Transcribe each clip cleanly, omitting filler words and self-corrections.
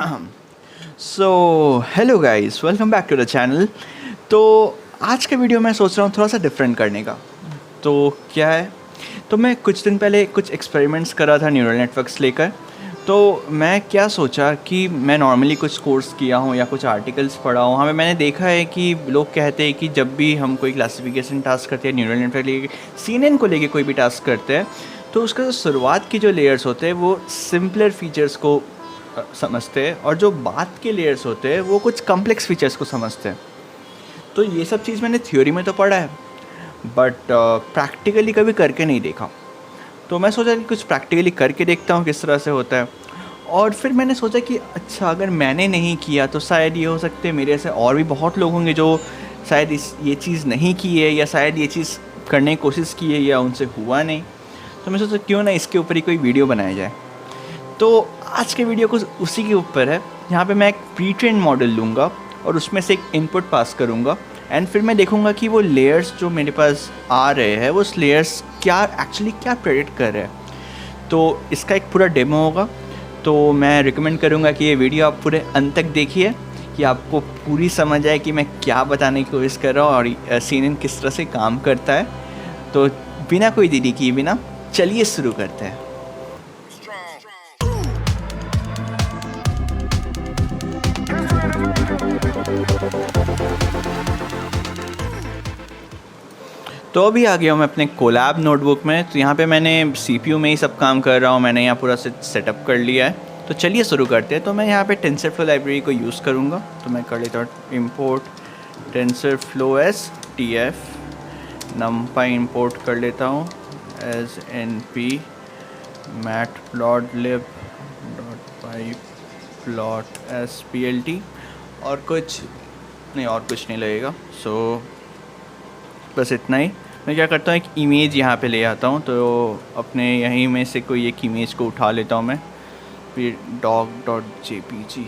So hello guys, welcome back to the channel. तो आज का वीडियो मैं सोच रहा हूँ थोड़ा सा डिफरेंट करने का। तो क्या है, तो मैं कुछ दिन पहले कुछ एक्सपेरिमेंट्स कर रहा था न्यूरल नेटवर्क्स लेकर। तो मैं क्या सोचा कि मैं नॉर्मली कुछ कोर्स किया हूँ या कुछ आर्टिकल्स पढ़ा हूँ, हमें मैंने देखा है कि लोग कहते हैं कि जब भी हम कोई क्लासिफिकेशन टास्क करते हैं, न्यूरल नेटवर्क लेके CNN को लेके कोई भी टास्क करते हैं, तो उसका जो शुरुआत की जो लेयर्स होते हैं वो सिंपलर फीचर्स को समझते हैं, और जो बाद के लेयर्स होते हैं वो कुछ कॉम्प्लेक्स फीचर्स को समझते हैं। तो ये सब चीज़ मैंने थ्योरी में तो पढ़ा है, बट प्रैक्टिकली कभी करके नहीं देखा। तो मैं सोचा कि कुछ प्रैक्टिकली करके देखता हूँ किस तरह से होता है। और फिर मैंने सोचा कि अच्छा, अगर मैंने नहीं किया तो शायद ये हो सकते हैं मेरे ऐसे और भी बहुत लोग होंगे जो शायद ये चीज़ नहीं की है, या शायद ये चीज़ करने की कोशिश की है या उनसे हुआ नहीं। तो मैं सोचा क्यों ना इसके ऊपर ही कोई वीडियो बनाया जाए। तो आज के वीडियो को उसी के ऊपर है, यहाँ पे मैं एक प्री ट्रेन मॉडल लूँगा और उसमें से एक इनपुट पास करूँगा, एंड फिर मैं देखूँगा कि वो लेयर्स जो मेरे पास आ रहे हैं वो उस लेयर्स क्या प्रेडिक्ट कर रहे हैं। तो इसका एक पूरा डेमो होगा। तो मैं रिकमेंड करूँगा कि ये वीडियो आप पूरे अंत तक देखिए, कि आपको पूरी समझ आए कि मैं क्या बताने की कोशिश कर रहा हूँ और CNN किस तरह से काम करता है। तो बिना कोई देरी किए बिना चलिए शुरू करते हैं। तो अभी आ गया हूँ मैं अपने कोलैब नोटबुक में। तो यहाँ पे मैंने CPU में ही सब काम कर रहा हूँ, मैंने यहाँ पूरा सेटअप कर लिया है। तो चलिए शुरू करते हैं। तो मैं यहाँ पे टेंसरफ्लो लाइब्रेरी को यूज़ करूँगा। तो मैं कर लेता हूँ import TensorFlow STF, numpy import कर लेता हूँ as NP matplotlib pyplot SPLT, और कुछ नहीं लगेगा। सो बस इतना ही। मैं क्या करता हूँ, एक इमेज यहाँ पे ले आता हूँ। तो अपने यहीं में से कोई एक इमेज को उठा लेता हूँ मैं, फिर doc.jpg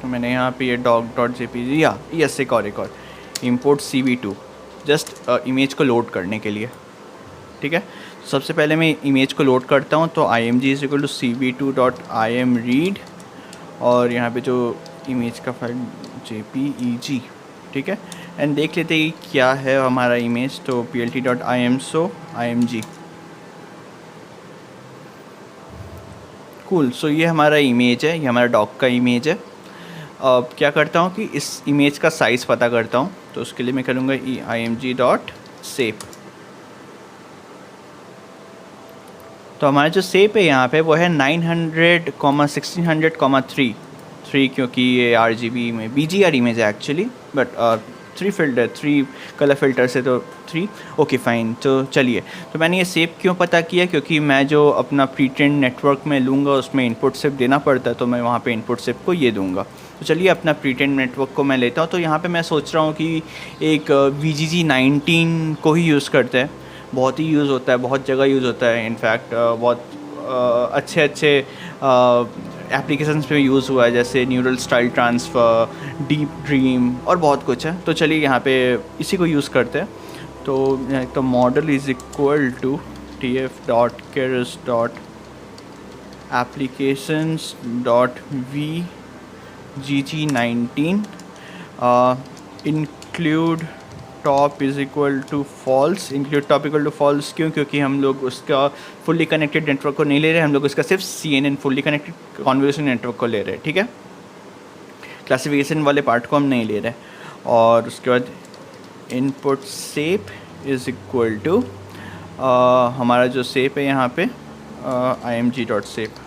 तो मैंने यहाँ पे ये doc.jpg या यस एक और import CV2 जस्ट इमेज को लोड करने के लिए। ठीक है, सबसे पहले मैं इमेज को लोड करता हूँ। तो img=cv2.imread, और यहाँ पे जो इमेज का फाइल jpeg, ठीक है, एंड देख लेते हैं क्या है हमारा इमेज। तो plt.imso img कूल। सो ये हमारा इमेज है, ये हमारा डॉग का इमेज है। अब क्या करता हूँ कि इस इमेज का साइज़ पता करता हूँ। तो उसके लिए मैं करूँगा img.shape। तो हमारा जो शेप है यहाँ पे वो है 900, 1600, 3 क्योंकि ये RGB में BGR इमेज है एक्चुअली, बट 3 कलर फिल्टर से तो 3 ओके फाइन। तो चलिए, तो मैंने ये शेप क्यों पता किया, क्योंकि मैं जो अपना प्री ट्रेन नेटवर्क में लूँगा उसमें इनपुट शेप देना पड़ता है। तो मैं वहाँ पे इनपुट शेप को ये दूँगा। तो चलिए अपना प्री ट्रेन नेटवर्क को मैं लेता हूँ। तो यहाँ पे मैं सोच रहा हूँ कि एक VGG19 को ही यूज़ करते हैं। बहुत ही यूज़ होता है, बहुत जगह यूज़ होता है। इनफैक्ट बहुत अच्छे एप्लीकेशंस पे यूज़ हुआ है, जैसे neural style transfer, deep dream और बहुत कुछ है। तो चलिए यहाँ पे इसी को यूज़ करते हैं। तो model is equal to tf.keras.applications.vgg19 include top is equal to false. Include top equal to false क्यों, क्योंकि हम लोग उसका फुल्ली कनेक्टेड नेटवर्क को नहीं ले रहे, हम लोग उसका सिर्फ CNN fully connected convolution network को ले रहे हैं। ठीक है, क्लासिफिकेशन वाले पार्ट को हम नहीं ले रहे। और उसके बाद input shape is equal to हमारा जो शेप है यहाँ पे img.shape।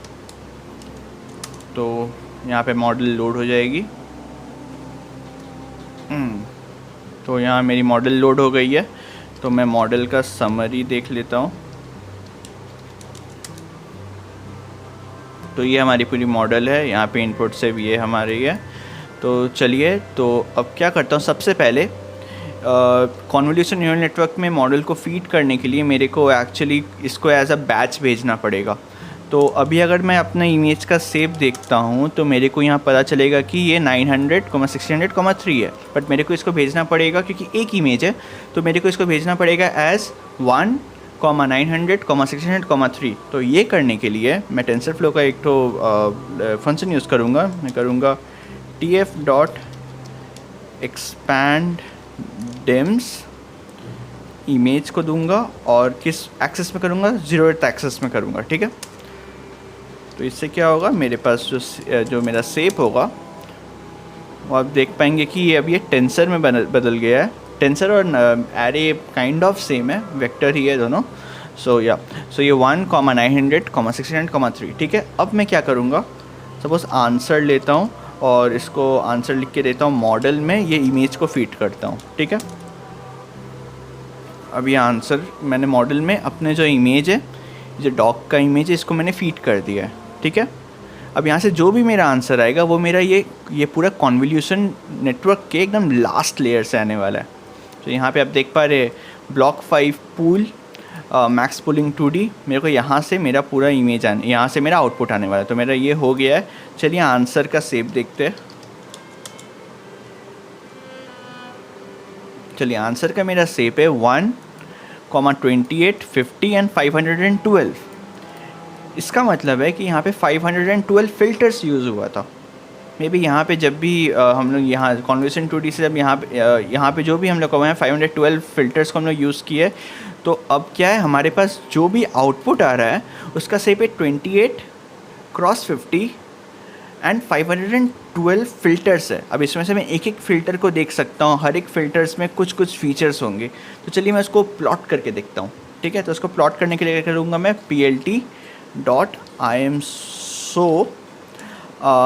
तो यहाँ पे मॉडल लोड हो जाएगी। तो यहाँ मेरी मॉडल लोड हो गई है। तो मैं मॉडल का समरी देख लेता हूँ। तो ये हमारी पूरी मॉडल है, यहाँ पे इनपुट से भी ये हमारी है। तो चलिए, तो अब क्या करता हूँ, सबसे पहले कॉन्वोल्यूशन न्यूरल नेटवर्क में मॉडल को फीड करने के लिए मेरे को एक्चुअली इसको एज अ बैच भेजना पड़ेगा। तो अभी अगर मैं अपना इमेज का शेप देखता हूँ तो मेरे को यहाँ पता चलेगा कि ये 900, 1600, 3 है। बट मेरे को इसको भेजना पड़ेगा क्योंकि एक इमेज है, तो मेरे को इसको भेजना पड़ेगा एज 1 कॉमा 900 कॉमा 1600 कॉमा 3। तो ये करने के लिए मैं टेंसरफ्लो का एक तो फंक्शन यूज़ करूँगा। मैं करूँगा tf dot expand dims, image को दूंगा और किस एक्सेस में करूँगा, 0th एक्सेस में करूँगा, ठीक है। तो इससे क्या होगा, मेरे पास जो मेरा शेप होगा वो आप देख पाएंगे कि ये अब ये टेंसर में बदल गया है। टेंसर और एरे काइंड ऑफ सेम है, वेक्टर ही है दोनों। सो ये 1 कॉमा 900 कॉमा 1600 कॉमा 3, ठीक है। अब मैं क्या करूँगा, सपोज आंसर लेता हूँ और इसको आंसर लिख के देता हूँ मॉडल में, ये इमेज को फीड करता हूँ, ठीक है। अब ये आंसर मैंने मॉडल में अपने जो इमेज है, जो डॉग का इमेज है, इसको मैंने फीड कर दिया है, ठीक है। अब यहाँ से जो भी मेरा आंसर आएगा वो मेरा ये पूरा कॉन्वोल्यूशन नेटवर्क के एकदम लास्ट लेयर से आने वाला है। तो यहाँ पे आप देख पा रहे block 5 pool max pulling 2D, मेरे को यहाँ से मेरा पूरा इमेज यहाँ से मेरा आउटपुट आने वाला है। तो मेरा ये हो गया है। चलिए आंसर का शेप देखते हैं। चलिए आंसर का मेरा शेप है 1, 28, 50 एंड 512। इसका मतलब है कि यहाँ पे 512 फ़िल्टर्स यूज़ हुआ था। मे बी यहाँ पे जब भी हम लोग यहाँ कॉन्वोल्यूशन 2D से जब यहाँ पे जो भी हम लोग को 512 फ़िल्टर्स को हम लोग यूज़ किए, तो अब क्या है, हमारे पास जो भी आउटपुट आ रहा है उसका शेप है 28 क्रॉस 50 एंड 512 फ़िल्टर्स है। अब इसमें से मैं एक एक फ़िल्टर को देख सकता हूँ, हर एक फ़िल्टर्स में कुछ कुछ फीचर्स होंगे। तो चलिए मैं उसको प्लॉट करके देखता हूँ, ठीक है। तो उसको प्लॉट करने के लिए क्या करूँगा मैं, plt डॉट imso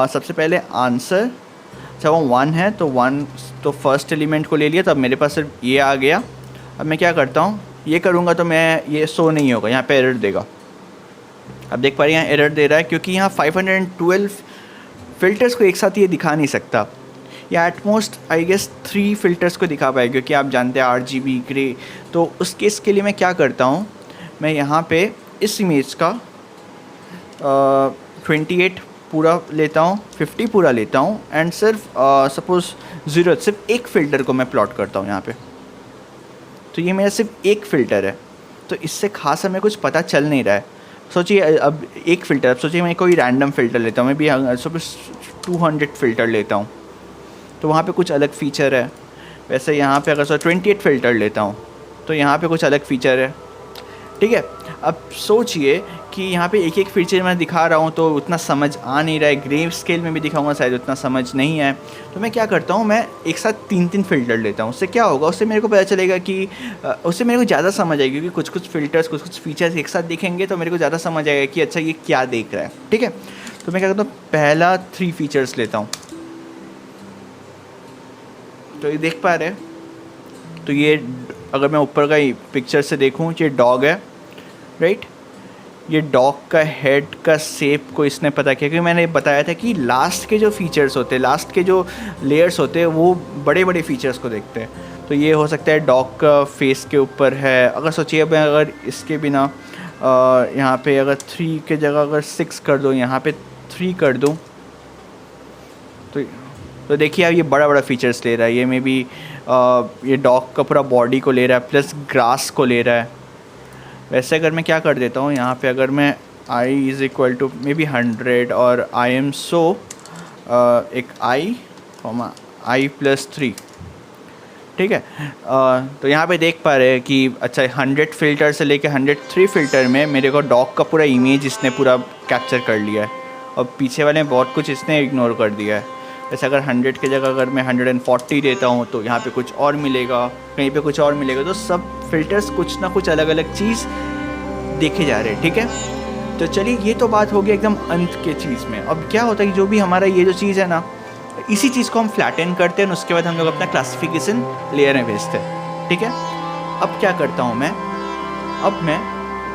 सबसे पहले आंसर, अच्छा वो 1 है तो 1 तो फर्स्ट एलिमेंट को ले लिया, तो अब मेरे पास सिर्फ ये आ गया। अब मैं क्या करता हूँ, ये करूँगा तो मैं ये शो नहीं होगा, यहाँ पे एरर देगा। अब देख पा रहे हैं यहाँ एरर दे रहा है क्योंकि यहाँ 512 फ़िल्टर्स को एक साथ ये दिखा नहीं सकता। या एटमोस्ट आई गेस 3 फ़िल्टर्स को दिखा पाए, क्योंकि आप जानते हैं RGB ग्रे। तो उस केस के लिए मैं क्या करता हूँ, मैं यहाँ पे इस इमेज का 28 पूरा लेता हूँ, 50 पूरा लेता हूँ एंड सिर्फ सपोज़ 0 सिर्फ एक फ़िल्टर को मैं प्लॉट करता हूँ यहाँ पे। तो ये मेरा सिर्फ एक फ़िल्टर है, तो इससे खास हमें कुछ पता चल नहीं रहा है। सोचिए अब एक फ़िल्टर, अब सोचिए मैं कोई रैंडम फ़िल्टर लेता हूँ, मैं भी सपोज़ 200 फ़िल्टर लेता हूँ, तो वहाँ पे कुछ अलग फ़ीचर है। वैसे यहाँ पे अगर 28 फ़िल्टर लेता हूँ तो यहाँ पे कुछ अलग फ़ीचर है, ठीक है। अब सोचिए कि यहाँ पे एक एक फीचर मैं दिखा रहा हूँ तो उतना समझ आ नहीं रहा है, ग्रे स्केल में भी दिखाऊंगा शायद उतना समझ नहीं है। तो मैं क्या करता हूँ, मैं एक साथ 3 फ़िल्टर लेता हूँ। उससे क्या होगा, उससे मेरे को पता चलेगा कि उससे मेरे को ज़्यादा समझ आएगी, क्योंकि कुछ कुछ फ़िल्टर्स कुछ कुछ फीचर्स एक साथ दिखेंगे तो मेरे को ज़्यादा समझ आएगा कि अच्छा ये क्या देख रहा है, ठीक है। तो मैं क्या करता हूँ, पहला 3 फीचर्स लेता हूँ। तो ये देख पा रहे हैं, तो ये अगर मैं ऊपर का पिक्चर से देखूँ, ये डॉग है, राइट। ये डॉग का हेड का शेप को इसने पता किया, क्योंकि मैंने बताया था कि लास्ट के जो फीचर्स होते हैं, लास्ट के जो लेयर्स होते हैं, वो बड़े बड़े फीचर्स को देखते हैं। तो ये हो सकता है डॉग का फेस के ऊपर है। अगर सोचिए मैं अगर इसके बिना यहाँ पे अगर 3 के जगह अगर 6 कर दूँ, यहाँ पे 3 कर दूँ, तो देखिए अब ये बड़ा बड़ा फीचर्स ले रहा है। ये मे बी ये डॉग का पूरा बॉडी को ले रहा है, प्लस ग्रास को ले रहा है। वैसे अगर मैं क्या कर देता हूँ, यहाँ पे अगर मैं i is equal to maybe 100 और imso एक i प्लस 3, ठीक है। तो यहाँ पे देख पा रहे हैं कि अच्छा 100 फ़िल्टर से लेके 103 फ़िल्टर में मेरे को डॉग का पूरा इमेज इसने पूरा कैप्चर कर लिया है, और पीछे वाले बहुत कुछ इसने इग्नोर कर दिया है। जैसे अगर 100 की जगह अगर मैं 140 देता हूँ तो यहाँ पे कुछ और मिलेगा, कहीं पे कुछ और मिलेगा। तो सब फिल्टर्स कुछ ना कुछ अलग अलग चीज़ देखे जा रहे हैं, ठीक है। तो चलिए ये तो बात हो गई एकदम अंत के चीज़ में। अब क्या होता है कि जो भी हमारा ये जो चीज़ है ना, इसी चीज़ को हम फ्लैटन करते हैं, उसके बाद हम लोग अपना क्लासिफिकेशन लेयर में भेजते हैं, ठीक है। अब क्या करता हूँ मैं, अब मैं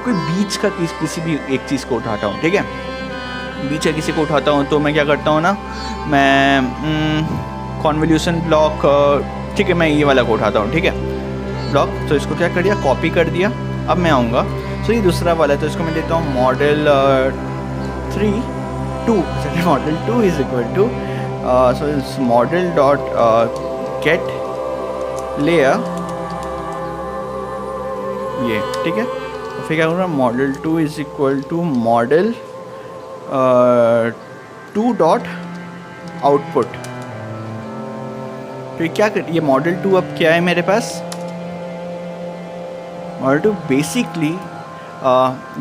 कोई बीच का किसी भी एक चीज़ को उठाता हूँ, ठीक है। बीच का किसी को उठाता हूँ तो मैं क्या करता हूँ ना, मैं कॉन्वोल्यूशन ब्लॉक, ठीक है, मैं ये वाला को उठाता हूँ, ठीक है, ब्लॉक। तो इसको क्या कर दिया, कॉपी कर दिया। अब मैं आऊँगा, तो ये दूसरा वाला है, तो इसको मैं देता हूँ model 2 model 2 is equal to so it's model dot get layer, ये ठीक है। तो फिर क्या करूँगा, model 2 is equal to model 2 dot output. तो ये क्या कर, ये मॉडल 2 अब क्या है मेरे पास, मॉडल 2 बेसिकली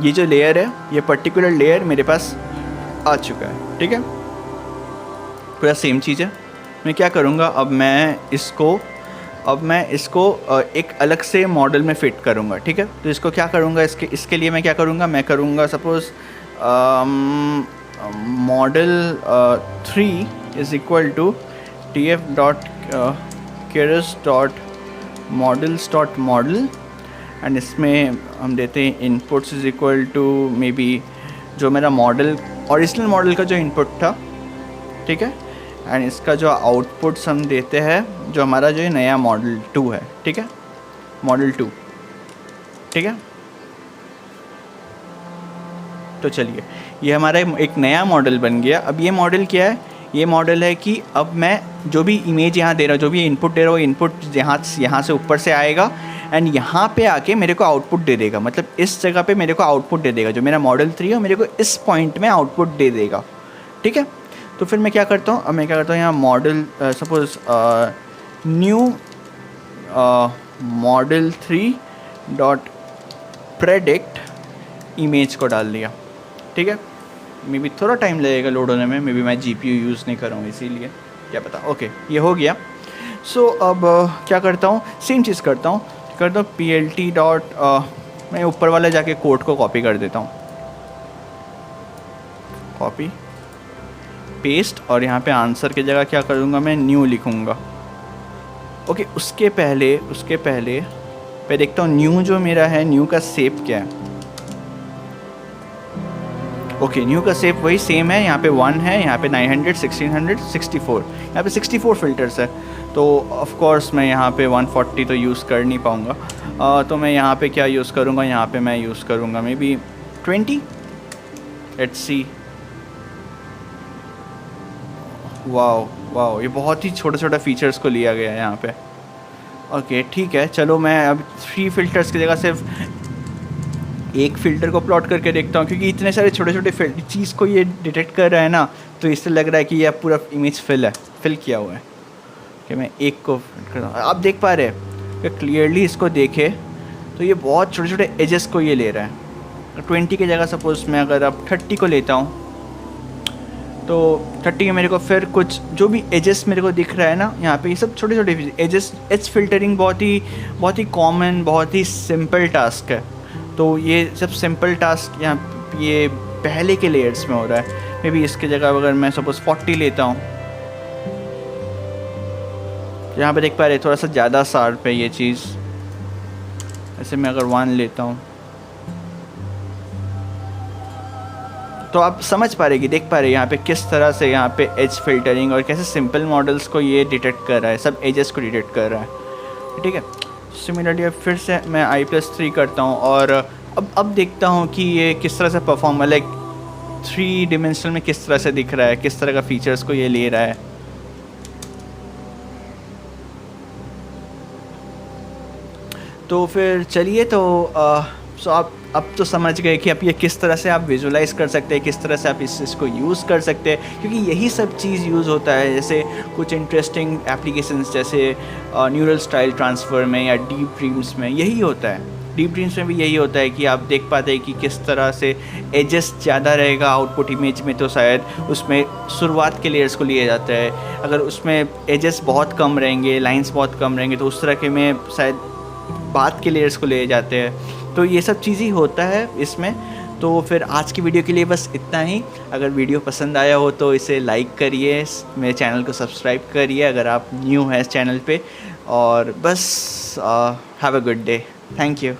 ये जो लेयर है, ये पर्टिकुलर लेयर मेरे पास आ चुका है, ठीक है। पूरा सेम चीज़ है। मैं क्या करूँगा, अब मैं इसको एक अलग से मॉडल में फ़िट करूँगा, ठीक है। तो इसको क्या करूँगा, इसके लिए मैं क्या करूँगा, मैं करूँगा suppose model 3 is equal to tf dot keras dot models dot model, and इसमें हम देते हैं inputs is equal to maybe जो मेरा मॉडल ओरिजिनल मॉडल का जो इनपुट था, ठीक है, एंड इसका जो आउटपुट्स हम देते हैं जो हमारा जो नया मॉडल 2 है, ठीक है, मॉडल 2, ठीक है। तो चलिए ये हमारा एक नया मॉडल बन गया। अब ये मॉडल क्या है, ये मॉडल है कि अब मैं जो भी इमेज यहाँ दे रहा हूँ, जो भी इनपुट दे रहा हूँ, इनपुट यहाँ से ऊपर से आएगा एंड यहाँ पे आके मेरे को आउटपुट दे देगा, मतलब इस जगह पे मेरे को आउटपुट दे देगा। जो मेरा मॉडल 3 है मेरे को इस पॉइंट में आउटपुट दे देगा, ठीक है। तो फिर मैं क्या करता हूँ, अब मैं क्या करता हूँ, यहाँ model suppose new model 3 dot predict image को डाल दिया, ठीक है। मे बी थोड़ा टाइम लगेगा लोड होने में, मे बी मैं GPU यूज़ नहीं कर रहा हूँ इसीलिए, क्या पता। ओके, ये हो गया। सो अब क्या करता हूँ, सेम चीज़ करता हूँ PLT डॉट मैं ऊपर वाला जाके कोड को कॉपी कर देता हूँ, कॉपी पेस्ट, और यहाँ पे आंसर की जगह क्या करूँगा, मैं न्यू लिखूँगा। ओके, उसके पहले देखता हूँ न्यू जो मेरा है, न्यू का शेप क्या है। ओके, न्यू का शेप वही सेम है, यहाँ पे 1 है, यहाँ पे 900, 1600, 64, यहाँ पे 64 फ़िल्टर्स है। तो ऑफ कोर्स मैं यहाँ पे 140 तो यूज़ कर नहीं पाऊँगा, तो मैं यहाँ पे क्या यूज़ करूँगा, यहाँ पे मैं यूज़ करूँगा may be 20। Let's see, wow, ये बहुत ही छोटा फीचर्स को लिया गया है यहाँ पे। ओके, ठीक है, चलो मैं अब 3 फ़िल्टर्स की जगह सिर्फ एक फ़िल्टर को प्लॉट करके देखता हूँ, क्योंकि इतने सारे छोटे चीज़ को ये डिटेक्ट कर रहा है ना, तो इससे लग रहा है कि ये पूरा इमेज फिल किया हुआ है। कि मैं एक को आप देख पा रहे हैं कि क्लियरली इसको देखे तो ये बहुत छोटे एजेस को ये ले रहा है। 20 की जगह सपोज़ मैं अगर अब 30 को लेता हूँ, तो 30 में मेरे को फिर कुछ जो भी एजेस मेरे को दिख रहा है ना, यहाँ पे ये सब छोटे एजेस। एज फिल्टरिंग बहुत ही कॉमन, बहुत ही सिंपल टास्क है। तो ये सब सिंपल टास्क यहाँ ये पहले के लेयर्स में हो रहा है। मे बी इसकी जगह अगर मैं सपोज़ 40 लेता हूँ, यहाँ पे देख पा रहे थोड़ा सा ज़्यादा शार्प है ये चीज़। ऐसे मैं अगर 1 लेता हूँ तो आप समझ पा रहे कि देख पा रहे यहाँ पे किस तरह से यहाँ पे एज फिल्टरिंग और कैसे सिंपल मॉडल्स को ये डिटेक्ट कर रहा है, सब एजेस को डिटेक्ट कर रहा है, ठीक है। सिमिलरली अब फिर से मैं I+3 करता हूँ और अब देखता हूँ कि ये किस तरह से परफॉर्म, लाइक 3 डिमेंशनल में किस तरह से दिख रहा है, किस तरह का फीचर्स को ये ले रहा है। तो फिर चलिए, तो सो आप अब तो समझ गए कि आप ये किस तरह से आप विजुलाइज़ कर सकते हैं, किस तरह से आप इसको यूज़ कर सकते हैं, क्योंकि यही सब चीज़ यूज़ होता है। जैसे कुछ इंटरेस्टिंग एप्लीकेशंस जैसे न्यूरल स्टाइल ट्रांसफ़र में या डीप ड्रीम्स में यही होता है। डीप ड्रीम्स में भी यही होता है कि आप देख पाते हैं कि किस तरह से एजेस ज़्यादा रहेगा आउटपुट इमेज में, तो शायद उसमें शुरुआत के लेयर्स को लिया जाता है। अगर उसमें एजेस बहुत कम रहेंगे, लाइंस बहुत कम रहेंगे, तो उस तरह के में शायद बाद के लेयर्स को ले जाते हैं। तो ये सब चीज़ ही होता है इसमें। तो फिर आज की वीडियो के लिए बस इतना ही। अगर वीडियो पसंद आया हो तो इसे लाइक करिए, मेरे चैनल को सब्सक्राइब करिए अगर आप न्यू हैं इस चैनल पे, और बस have a good day. Thank you.